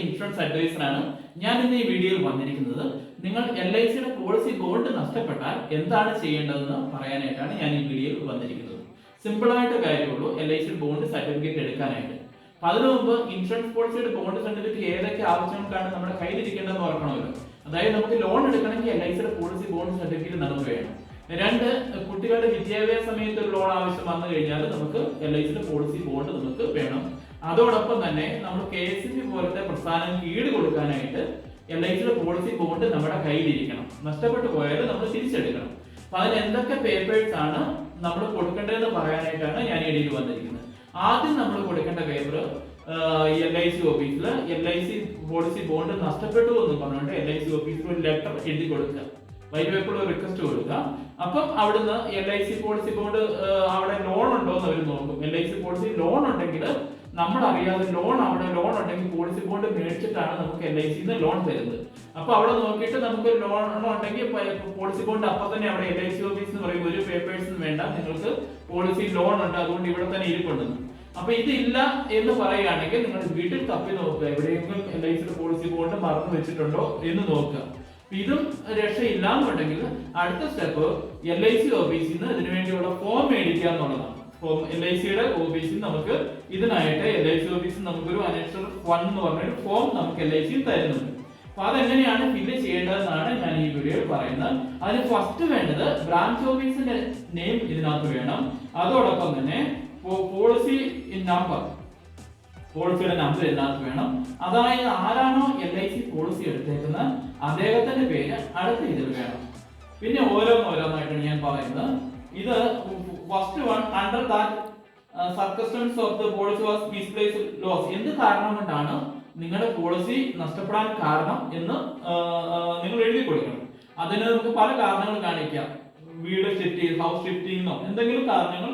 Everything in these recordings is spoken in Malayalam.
ഇൻഷുറൻസ് അഡ്വൈസർ ആണ്. ഞാൻ ഇന്ന് ഈ വീഡിയോയിൽ വന്നിരിക്കുന്നത് നിങ്ങൾ LICയുടെ പോളിസി ബോണ്ട് നഷ്ടപ്പെട്ടാൽ എന്താണ് ചെയ്യേണ്ടതെന്ന് പറയാനായിട്ടാണ് ഞാൻ ഈ വീഡിയോയിൽ വന്നിരിക്കുന്നത്. സിമ്പിൾ ആയിട്ട് കാര്യമുള്ളൂ LIC ബോണ്ട് സർട്ടിഫിക്കറ്റ് എടുക്കാനായിട്ട്. അപ്പൊ അതിനു മുമ്പ് ഇൻഷുറൻസ് പോളിസിയുടെ ബോണ്ട് സർട്ടിഫിക്കറ്റ് ഏതൊക്കെ ആവശ്യങ്ങൾക്കാണ് നമ്മുടെ കയ്യിലിരിക്കേണ്ടതെന്ന് ഓർക്കണമല്ലോ. അതായത് നമുക്ക് ലോൺ എടുക്കണമെങ്കിൽ LICയുടെ പോളിസി ബോണ്ട് സർട്ടിഫിക്കറ്റ് നമുക്ക് വേണം. രണ്ട്, കുട്ടികളുടെ വിദ്യാഭ്യാസ സമയത്ത് ഒരു ലോൺ ആവശ്യം വന്നു കഴിഞ്ഞാൽ നമുക്ക് LICയുടെ പോളിസി ബോണ്ട് നമുക്ക് വേണം. അതോടൊപ്പം തന്നെ നമ്മൾ KSEB പോലത്തെ പ്രസ്ഥാനങ്ങൾക്ക് ഈട് കൊടുക്കാനായിട്ട് LICയുടെ പോളിസി ബോണ്ട് നമ്മുടെ കയ്യിലിരിക്കണം. നഷ്ടപ്പെട്ടു പോയാൽ നമ്മൾ തിരിച്ചെടുക്കണം. അപ്പൊ അതിന് എന്തൊക്കെ പേപ്പേഴ്സ് ആണ് നമ്മൾ കൊടുക്കേണ്ടതെന്ന് പറയാനായിട്ടാണ് ഞാൻ ഈ ഇടയിൽ വന്നിരിക്കുന്നത്. ആദ്യം നമ്മൾ കൊടുക്കേണ്ട പേപ്പർ LIC ഓഫീസിൽ LIC പോളിസി ബോണ്ട് നഷ്ടപ്പെട്ടു എന്ന് പറഞ്ഞുകൊണ്ട് LIC ഓഫീസിൽ ഒരു ലെറ്റർ എഴുതി കൊടുക്കുക, വൈറ്റ് പേപ്പറിൽ ഒരു റിക്വസ്റ്റ് കൊടുക്കുക. അപ്പം അവിടുന്ന് LIC പോളിസി ബോണ്ട് അവിടെ ലോൺ ഉണ്ടോ എന്ന് അവർ നോക്കും. LIC പോളിസി ലോൺ ഉണ്ടെങ്കിൽ നമ്മൾ അറിയാതെ അവിടെ ലോൺ ഉണ്ടെങ്കിൽ പോളിസി ബോണ്ട് മേടിച്ചിട്ടാണ് നമുക്ക് LICന്ന് ലോൺ തരുന്നത്. അപ്പൊ അവിടെ നോക്കിയിട്ട് നമുക്ക് ലോൺ ഉണ്ടെങ്കിൽ പോളിസി ബോണ്ട് അപ്പൊ തന്നെ അവിടെ LIC ഓഫീസ് എന്ന് പറയും ഒരു പേപ്പേഴ്സും വേണ്ട, നിങ്ങൾക്ക് പോളിസി ലോൺ ഉണ്ട്, അതുകൊണ്ട് ഇവിടെ തന്നെ ഇരിപ്പുണ്ടെന്ന്. അപ്പൊ ഇതില്ല എന്ന് പറയുകയാണെങ്കിൽ നിങ്ങൾ വീട്ടിൽ തപ്പി നോക്കുക, എവിടെയെങ്കിലും LICയുടെ പോളിസി ബോണ്ട് മറന്നു വെച്ചിട്ടുണ്ടോ എന്ന് നോക്കുക. ഇതും രക്ഷയില്ല എന്നുണ്ടെങ്കിൽ അടുത്ത സ്റ്റെപ്പ് LIC ഓഫീസിൽ നിന്ന് ഇതിനു വേണ്ടിയുള്ള ഫോം മേടിക്കുക എന്നുള്ളതാണ്. LICയുടെ ഓഫീസിൽ നമുക്ക് ഇതിനായിട്ട് LIC ഓഫീസിൽ നമുക്കൊരു അനക്ഷർ 1 എന്ന് പറഞ്ഞൊരു ഫോം നമുക്ക് LIC തരുന്നുണ്ട്. അപ്പൊ അതെങ്ങനെയാണ് ഫില്ല് ചെയ്യേണ്ടതെന്നാണ് ഞാൻ ഈ വീഡിയോയിൽ പറയുന്നത്. അതിന് ഫസ്റ്റ് വേണ്ടത് ബ്രാഞ്ച് ഓഫീസിന്റെ നെയിം ഇതിനകത്ത് വേണം. അതോടൊപ്പം തന്നെ പോളിസി പോളിസിയുടെ നമ്പർ ഇതിനകത്ത് വേണം. അതായത് ആരാണോ LIC പോളിസി എടുത്തേക്കുന്നത് അദ്ദേഹത്തിന്റെ പേര് അടുത്ത ഇതിൽ വേണം. പിന്നെ ഓരോന്നായിട്ടാണ് ഞാൻ പറയുന്നത്. ഇത് first one, under that circumstances of the policy was misplaced loss. എന്ത് കാരണം കൊണ്ടാണ് നിങ്ങളുടെ പോളിസി നഷ്ടപ്പെടാൻ കാരണം എന്ന് നിങ്ങൾ എഴുതി കൊടുക്കണം. അതിന് നമുക്ക് പല കാരണങ്ങൾ കാണിക്കാം. വീട് ഷിഫ്റ്റിംഗ്, ഹൗസ് ഷിഫ്റ്റിംഗ്, എന്തെങ്കിലും കാരണങ്ങൾ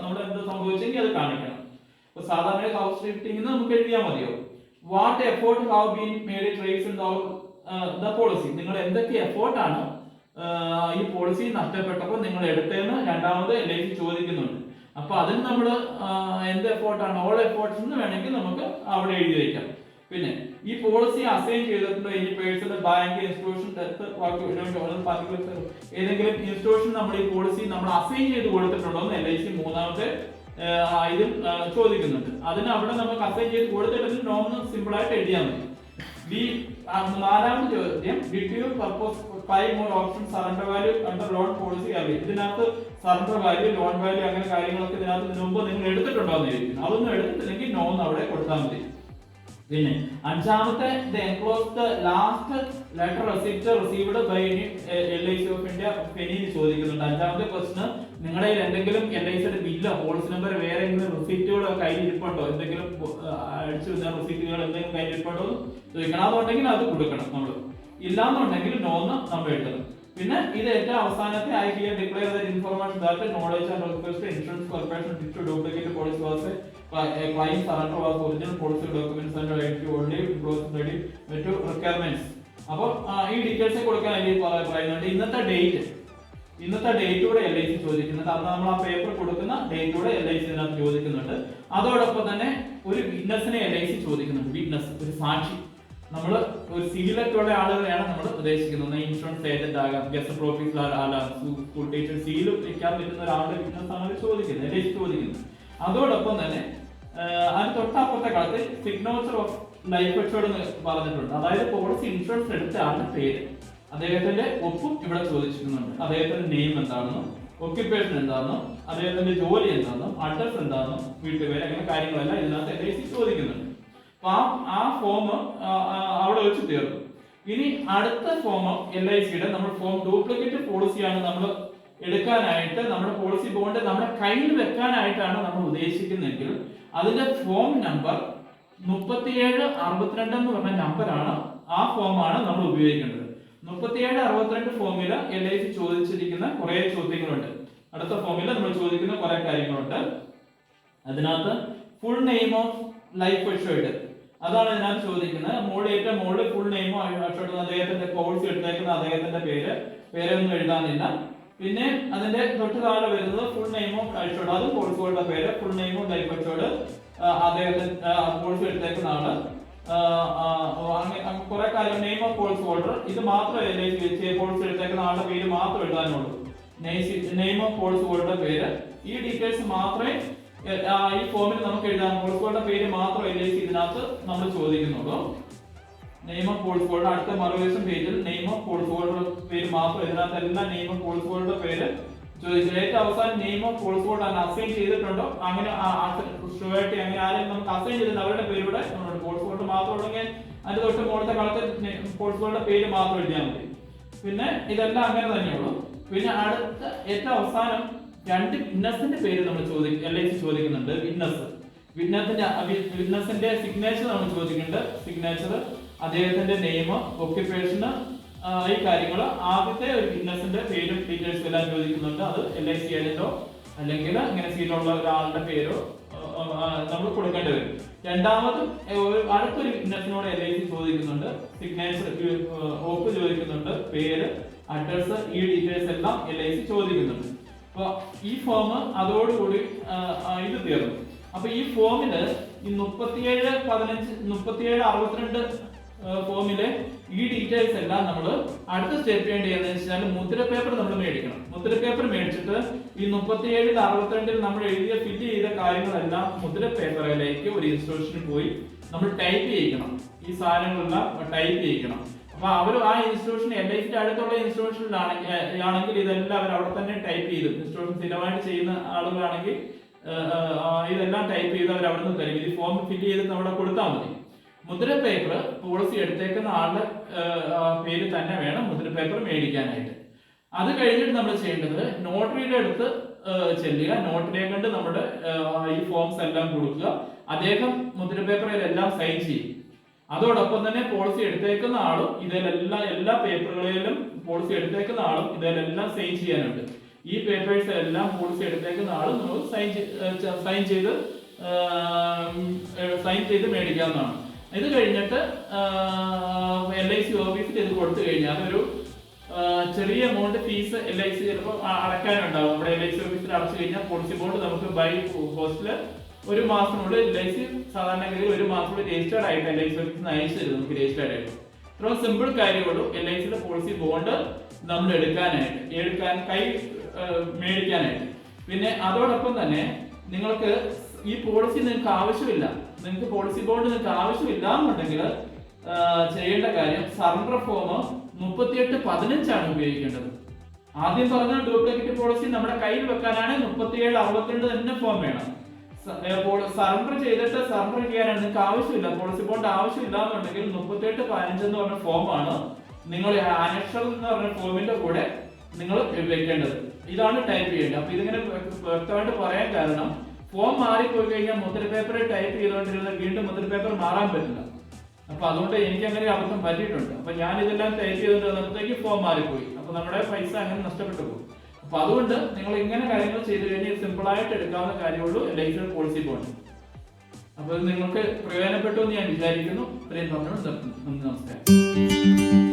നമ്മൾ എന്ത് സംഭവിച്ചെങ്കിൽ അത് കാണിക്കണം. സാധാരണ ഹൗസ് ഷിഫ്റ്റിംഗ് നമുക്ക് എഴുതിയാൽ മതിയോ. What effort have been made trace in the policy. നിങ്ങൾ എന്തൊക്കെ എഫോർട്ടാണ് ഈ പോളിസി നഷ്ടപ്പെട്ടപ്പോൾ നിങ്ങൾ എടുത്തതെന്ന് രണ്ടാമത് LIC ചോദിക്കുന്നുണ്ട്. അപ്പൊ അതിന് നമ്മൾ എന്ത് എഫോർട്ടാണ്, ഓൾ എഫോർട്ട്സ് എന്ന് വേണമെങ്കിൽ നമുക്ക് അവിടെ എഴുതി വയ്ക്കാം. പിന്നെ ഈ പോളിസി അസൈൻ ചെയ്തിട്ടുണ്ടോ ഈ പേഴ്സണൽ, ബാങ്ക്, ഇൻസ്റ്റിറ്റ്യൂഷൻ, ഏതെങ്കിലും ഇൻസ്റ്റിറ്റ്യൂഷൻ നമ്മൾ ഈ പോളിസി നമ്മൾ അസൈൻ ചെയ്ത് കൊടുത്തിട്ടുണ്ടോ എന്ന് LIC മൂന്നാമത്തെ ഇതും ചോദിക്കുന്നുണ്ട്. അതിന് അവിടെ നമുക്ക് അസൈൻ ചെയ്ത് കൊടുത്തിട്ട് നോന്ന് സിമ്പിൾ ആയിട്ട് എഴുതിയാൽ മതി. നാലാമത്തെ ചോദ്യം, did you purpose 5 more options surrender value under loan policy അറിയാം. ഇതിനകത്ത് സറണ്ടർ വാല്യൂ, ലോൺ വാല്യൂ അങ്ങനെ കാര്യങ്ങളൊക്കെ ഇതിനകത്ത് മുമ്പ് നിങ്ങൾ എടുത്തിട്ടുണ്ടോ എന്ന് ചോദിക്കുന്നു. അതൊന്നും എടുത്തിട്ടില്ലെങ്കിൽ നോന്ന് അവിടെ കൊടുത്താൽ മതി. പിന്നെ അഞ്ചാമത്തെ, last letter receipt received by LIC of India പെനിയിൽ ചോദിക്കുന്നുണ്ട്. അഞ്ചാമത്തെ ക്വസ്റ്റ്യൻ, നിങ്ങളുടെ എന്തെങ്കിലും LICയുടെ ബില്ലോ, പോളിസി നമ്പർ, വേറെ എന്തെങ്കിലും റിസീപ്റ്റുകളോ കയ്യിൽ ഇരിപ്പുണ്ടോ, എന്തെങ്കിലും അടിച്ചു വന്ന റിസീപ്റ്റുകൾ എന്തെങ്കിലും കയ്യിൽ ഇരിപ്പുണ്ടോ ചോദിക്കണം. അതുണ്ടെങ്കിൽ അത് കൊടുക്കണം നമ്മൾ. ഇല്ലാന്നുണ്ടെങ്കിൽ നോന്ന് നമ്മൾ എഴുതണം. പിന്നെ ഇത് ഏറ്റവും അവസാനത്തെ, I here declare that information that knowledge and request insurance corporation to duplicate policy was claim surrender was original policy documents and only ready to requirements. അപ്പോൾ ഈ ഡീറ്റെയിൽസ് കൊടുക്കാൻ പറയുന്നുണ്ട്. ഇന്നത്തെ ഡേറ്റ് കൂടെ LIC ചോദിക്കുന്നുണ്ട്. അന്ന് നമ്മൾ ആ പേപ്പർ കൊടുക്കുന്ന ഡേറ്റ് കൂടെ LIC ഇതിനകത്ത് ചോദിക്കുന്നുണ്ട്. അതോടൊപ്പം തന്നെ ഒരു വിറ്റ്നസിനെ LIC ചോദിക്കുന്നുണ്ട്. വിറ്റ്നസ്, ഒരു സാക്ഷി. നമ്മൾ ഒരു സിവിലൊക്കെ ഉള്ള ആളുകളെയാണ് നമ്മൾ ഉദ്ദേശിക്കുന്നത്. ഇൻഷുറൻസ് ഏജന്റ് ആകാം, ഗസറ്റ് ഓഫീസർ ആകാം, സ്കൂൾ ടീച്ചർ, സീൽ വെക്കാൻ പറ്റുന്ന ഒരാളുടെ വിറ്റ്നസ് ആണ് ചോദിക്കുന്നത്, LIC ചോദിക്കുന്നത്. അതോടൊപ്പം തന്നെ അതിന് തൊട്ടപ്പുറത്തെ കാലത്ത് സിഗ്നേച്ചർ ഓഫ് ലൈഫ് ഇൻഷുറൻസ് എന്ന് പറഞ്ഞിട്ടുണ്ട്. അതായത് പോളിസി ഇൻഷുറൻസ് എടുത്ത ആളുടെ പേര്, അദ്ദേഹത്തിന്റെ ഒപ്പും ഇവിടെ ചോദിച്ചിരിക്കുന്നുണ്ട്. അദ്ദേഹത്തിന്റെ നെയിം എന്താണെന്നും, ഒക്യുപ്പേഷൻ എന്താണെന്നും, അദ്ദേഹത്തിന്റെ ജോലി എന്താണെന്നും, അഡ്രസ് എന്താണെന്നും, വീട്ടുപേര്, അങ്ങനെ കാര്യങ്ങളെല്ലാം ഇതിനകത്ത് LIC ചോദിക്കുന്നുണ്ട്. അപ്പൊ ആ ഫോം അവിടെ വെച്ച് തീർന്നു. ഇനി അടുത്ത ഫോം LICയുടെ നമ്മൾ ഫോം ഡ്യൂപ്ലിക്കേറ്റ് പോളിസിയാണ് നമ്മൾ എടുക്കാനായിട്ട്, നമ്മുടെ പോളിസി ബോണ്ട് നമ്മുടെ കയ്യിൽ വെക്കാനായിട്ടാണ് നമ്മൾ ഉദ്ദേശിക്കുന്നതെങ്കിൽ അതിന്റെ ഫോം നമ്പർ 3762 എന്ന് പറഞ്ഞ നമ്പറാണ്, ആ ഫോമാണ് നമ്മൾ ഉപയോഗിക്കേണ്ടത്. 3762 ഫോമിൽ LIC ചോദിച്ചിരിക്കുന്ന കുറെ ചോദ്യങ്ങളുണ്ട്. അടുത്ത ഫോമിൽ നമ്മൾ ചോദിക്കുന്ന കുറെ കാര്യങ്ങളുണ്ട്. അതിനകത്ത് full name of life assured, അതാണ് ഇതിനകത്ത് ചോദിക്കുന്നത്. ഏറ്റവും മുകളിൽ ഫുൾ നെയിമോ അഷ്വേർഡ്, അദ്ദേഹത്തിന്റെ പോളിസി എടുത്തേക്കുന്ന അദ്ദേഹത്തിന്റെ പേരൊന്നും എഴുതാനില്ല. പിന്നെ അതിന്റെ തൊട്ട് താഴെ വരുന്നത് ഫുൾ നെയിം ഓഫ് അടിച്ചോളൂ. അതും പോളിസി ഹോൾഡറുടെ പേര്, ഫുൾ നെയിമും ടൈപ്പ് വെച്ചോട്. അദ്ദേഹത്തിന് പോളിസി എടുത്തേക്കുന്ന ആള് കുറെ കാലം നെയിം ഓഫ് പോളിസി ഹോൾഡർ ഇത് മാത്രമേ പോളിസി എടുത്തേക്കുന്ന ആളുടെ പേര് മാത്രം എഴുതാനുള്ളൂ. നെയിം ഓഫ് പോളിസി ഹോൾഡറുടെ പേര്, ഈ ഡീറ്റെയിൽസ് മാത്രമേ ഈ ഫോമിൽ നമുക്ക് എഴുതാൻ. പോളിസി ഹോൾഡറുടെ പേര് മാത്രം ഇതിനകത്ത് നമ്മൾ ചോദിക്കുന്നുള്ളൂ. നെയിം ഓഫ് പോളിസി ഹോൾഡർ അടുത്ത മറുവശം പേജിൽ നെയിം ഓഫ് പോളിസി ഹോൾഡർ പേര് മാത്രം, ഇതിനകത്ത് എല്ലാം നെയിം ഓഫ് പോളിസി ഹോൾഡറുടെ പേര് ചോദിച്ചു. ഏറ്റവും അവസാനം name of policy holder assign ചെയ്തിട്ടുണ്ടോ, അങ്ങനെ ഷുവറിറ്റി അങ്ങനെ ആരെങ്കിലും നമുക്ക് അസൈൻ ചെയ്തിട്ടുണ്ട് അവരുടെ പേരുടെ പോളിസി ഹോൾഡർ മാത്രം ഉണ്ടെങ്കിൽ അതിന്റെ തൊട്ട് മുകളിലത്തെ കളത്തിൽ പോളിസി ഹോൾഡറുടെ പേര് മാത്രം എഴുതിയാൽ മതി. പിന്നെ ഇതെല്ലാം അങ്ങനെ തന്നെയുള്ളൂ. പിന്നെ അടുത്ത ഏറ്റവും അവസാനം 2 വിറ്റ്നസിന്റെ പേര് നമ്മൾ LIC ചോദിക്കുന്നുണ്ട്. വിറ്റ്നസിന്റെ സിഗ്നേച്ചർ നമ്മൾ ചോദിക്കുന്നുണ്ട്. സിഗ്നേച്ചർ, അദ്ദേഹത്തിന്റെ നെയിം, ഒക്യുപ്പേഷന്, ഈ കാര്യങ്ങൾ. ആദ്യത്തെ ഒരു വിറ്റ്നസിന്റെ പേരും ഡീറ്റെയിൽസും എല്ലാം ചോദിക്കുന്നുണ്ട്. അത് LIC ഏജന്റോ അല്ലെങ്കിൽ ഇങ്ങനെ സീലുള്ള ഒരാളുടെ പേരോ നമ്മൾ കൊടുക്കേണ്ടി വരും. രണ്ടാമതും അടുത്തൊരു വിറ്റ്നസിനോട് LIC ചോദിക്കുന്നുണ്ട്. സിഗ്നേച്ചർ, ഒപ്പ് ചോദിക്കുന്നുണ്ട്, പേര്, അഡ്രസ്, ഈ ഡീറ്റെയിൽസ് എല്ലാം LIC ചോദിക്കുന്നുണ്ട്. അപ്പൊ ഈ ഫോം അതോടുകൂടി ഇത് തീർന്നു. അപ്പൊ ഈ ഫോമില് ഈ 37-62 ഫോമിലെ ഈ ഡീറ്റെയിൽസ് എല്ലാം നമ്മൾ അടുത്ത സ്റ്റെപ്പ് ചെയ്യേണ്ടതെന്ന് വെച്ചാൽ മുദ്ര പേപ്പർ നമ്മൾ മേടിക്കണം. മുദ്ര പേപ്പർ മേടിച്ചിട്ട് ഈ 37-62 നമ്മൾ എഴുതിയ ഫില്ല് ചെയ്ത കാര്യങ്ങളെല്ലാം മുദ്ര പേപ്പറിലേക്ക് ഒരു ഇൻസ്റ്റിറ്റ്യൂഷനിൽ പോയി നമ്മൾ ടൈപ്പ് ചെയ്യിക്കണം. ഈ സാധനങ്ങളെല്ലാം ടൈപ്പ് ചെയ്യിക്കണം. അപ്പൊ അവർ ആ ഇൻസ്റ്റിറ്റ്യൂഷൻ LICയുടെ അടുത്തുള്ള ഇൻസ്റ്റിറ്റ്യൂഷനിലാണെങ്കിൽ ഇതെല്ലാം അവർ അവിടെ തന്നെ ടൈപ്പ് ചെയ്തു. ഇൻസ്റ്റിറ്റ്യൂഷൻ സ്ഥിരമായിട്ട് ചെയ്യുന്ന ആളുകളാണെങ്കിൽ ഇതെല്ലാം ടൈപ്പ് ചെയ്ത് അവർ അവിടെ നിന്ന് തരും. ഇത് ഫോം ഫില്ല് ചെയ്ത് അവിടെ കൊടുത്താൽ മതി. മുദ്ര പേപ്പർ പോളിസി എടുത്തേക്കുന്ന ആളുടെ പേര് തന്നെ വേണം മുദ്ര പേപ്പർ മേടിക്കാനായിട്ട്. അത് കഴിഞ്ഞിട്ട് നമ്മൾ ചെയ്യേണ്ടത് നോട്ടറിയുടെ അടുത്ത് ചെല്ലുക. നോട്ടറിയെ കണ്ട് നമ്മുടെ ഈ ഫോംസ് എല്ലാം കൊടുക്കുക. അദ്ദേഹം മുദ്ര പേപ്പറിലെല്ലാം സൈൻ ചെയ്യും. അതോടൊപ്പം തന്നെ പോളിസി എടുത്തേക്കുന്ന ആളും ഇതിലെല്ലാം എല്ലാ പേപ്പറുകളിലും പോളിസി എടുത്തേക്കുന്ന ആളും ഇതിലെല്ലാം സൈൻ ചെയ്യാനുണ്ട്. ഈ പേപ്പേഴ്സ് എല്ലാം പോളിസി എടുത്തേക്കുന്ന ആളും നമ്മൾ സൈൻ ചെയ്ത് മേടിക്കാവുന്നതാണ്. ഇത് കഴിഞ്ഞിട്ട് LIC ഓഫീസിൽ ഇത് കൊടുത്തു കഴിഞ്ഞാൽ അതൊരു ചെറിയ എമൗണ്ട് ഫീസ് LIC ചിലപ്പോൾ അടക്കാനുണ്ടാവും. നമ്മുടെ LIC ഓഫീസിൽ അടച്ചു കഴിഞ്ഞാൽ പോളിസി ബോണ്ട് നമുക്ക് ബൈ പോസ്റ്റില് ഒരു മാസത്തിനുള്ളിൽ LIC സാധാരണഗതിയിൽ ഒരു മാസത്തിനുള്ളിൽ രജിസ്റ്റേർഡ് ആയിട്ട് LIC ഓഫീസിൽ നിന്ന് അയച്ചു തരും നമുക്ക് രജിസ്റ്റേർഡ് ആയിട്ട്. ഇത്രയും സിമ്പിൾ കാര്യമുള്ളൂ LICയുടെ പോളിസി ബോണ്ട് നമ്മൾ മേടിക്കാനായിട്ട്. പിന്നെ അതോടൊപ്പം തന്നെ നിങ്ങൾക്ക് ഈ പോളിസി നിങ്ങൾക്ക് ആവശ്യമില്ല, നിങ്ങൾക്ക് പോളിസി ബോണ്ട് നിങ്ങൾക്ക് ആവശ്യമില്ല എന്നുണ്ടെങ്കിൽ ചെയ്യേണ്ട കാര്യം സറണ്ടർ ഫോം 38-15 ഉപയോഗിക്കേണ്ടത്. ആദ്യം പറഞ്ഞ ഡ്യൂപ്ലിക്കേറ്റ് പോളിസി നമ്മുടെ കയ്യിൽ വെക്കാനാണ് 37-62 തന്നെ ഫോം വേണം. സറണ്ടർ ചെയ്തിട്ട് സറണ്ടർ ചെയ്യാനാണ് നിങ്ങൾക്ക് ആവശ്യമില്ല, പോളിസി ബോണ്ട് ആവശ്യമില്ല എന്നുണ്ടെങ്കിൽ 38-15 എന്ന് പറഞ്ഞ ഫോമാണ് നിങ്ങൾ അനക്ഷർ എന്ന് പറഞ്ഞ ഫോമിന്റെ കൂടെ നിങ്ങൾ വെക്കേണ്ടത്. ഇതാണ് ടൈപ്പ് ചെയ്യേണ്ടത്. അപ്പൊ ഇതിങ്ങനെ വ്യക്തമായിട്ട് പറയാൻ കാരണം ഫോം മാറിപ്പോയി കഴിഞ്ഞാൽ മുദ്ര പേപ്പർ ടൈപ്പ് ചെയ്തുകൊണ്ടിരുന്ന വീണ്ടും മുദ്ര പേപ്പർ മാറാൻ പറ്റില്ല. അപ്പൊ അതുകൊണ്ട് എനിക്ക് അങ്ങനെ അബദ്ധം പറ്റിയിട്ടുണ്ട്. അപ്പൊ ഞാൻ ഇതെല്ലാം ടൈപ്പ് ചെയ്തുകൊണ്ടിരുന്നപ്പോഴത്തേക്ക് ഫോം മാറിപ്പോയി. അപ്പൊ നമ്മുടെ പൈസ അങ്ങനെ നഷ്ടപ്പെട്ടു പോകും. അപ്പൊ അതുകൊണ്ട് നിങ്ങൾ ഇങ്ങനെ കാര്യങ്ങൾ ചെയ്തു കഴിഞ്ഞാൽ സിമ്പിൾ ആയിട്ട് എടുക്കാവുന്ന കാര്യമുള്ളൂ LICയുടെ പോളിസി ബോണ്ട്. അപ്പൊ നിങ്ങൾക്ക് പ്രയോജനപ്പെട്ടു എന്ന് ഞാൻ വിചാരിക്കുന്നു. ഇത്രയും പറഞ്ഞു. നമസ്കാരം.